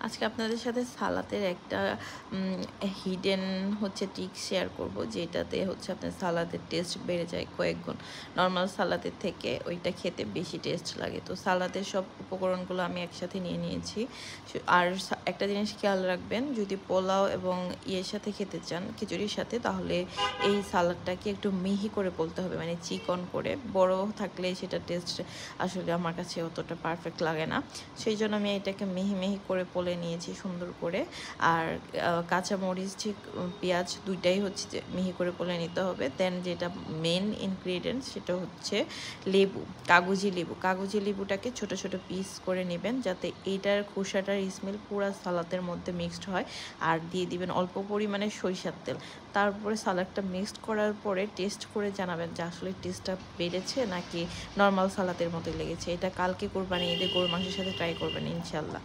আজকে আপনাদের সাথে সালাতের একটা হিডেন হচ্ছে ট্রিক শেয়ার করব, যেটাতে হচ্ছে আপনার সালাদের টেস্ট বেড়ে যায় কয়েক গুণ। নর্মাল সালাদের থেকে ওইটা খেতে বেশি টেস্ট লাগে। তো সালাদের সব উপকরণগুলো আমি একসাথে নিয়ে নিয়েছি। আর একটা জিনিস খেয়াল রাখবেন, যদি পোলাও এবং ইয়ের সাথে খেতে চান, খিচুড়ির সাথে, তাহলে এই সালাদটাকে একটু মিহি করে বলতে হবে, মানে চিকন করে। বড় থাকলে সেটা টেস্ট আসলে আমার কাছে অতটা পারফেক্ট লাগে না। সেই জন্য আমি এটাকে মিহি মিহি করে পলে নিয়েছি সুন্দর করে। আর কাঁচামরিচ, ঠিক পেঁয়াজ দুইটাই হচ্ছে যে মিহি করে পলে নিতে হবে। দেন যেটা মেন ইনগ্রিডিয়েন্টস সেটা হচ্ছে লেবু, কাগজি লেবু। কাগজি লেবুটাকে ছোট ছোট পিস করে নেবেন, যাতে এইটার খোসাটার স্মেল পুরো সালাদের মধ্যে মিক্সড হয়। আর দিয়ে দিবেন অল্প পরিমাণে সরিষার তেল। তারপরে সালাদটা মিক্সড করার পরে টেস্ট করে জানাবেন যে আসলে টেস্টটা বেড়েছে নাকি নর্মাল সালাদের মতো লেগেছে। এটা কালকে কোরবানি ঈদে গরুর মাংসের সাথে ট্রাই করবেন ইনশাল্লাহ।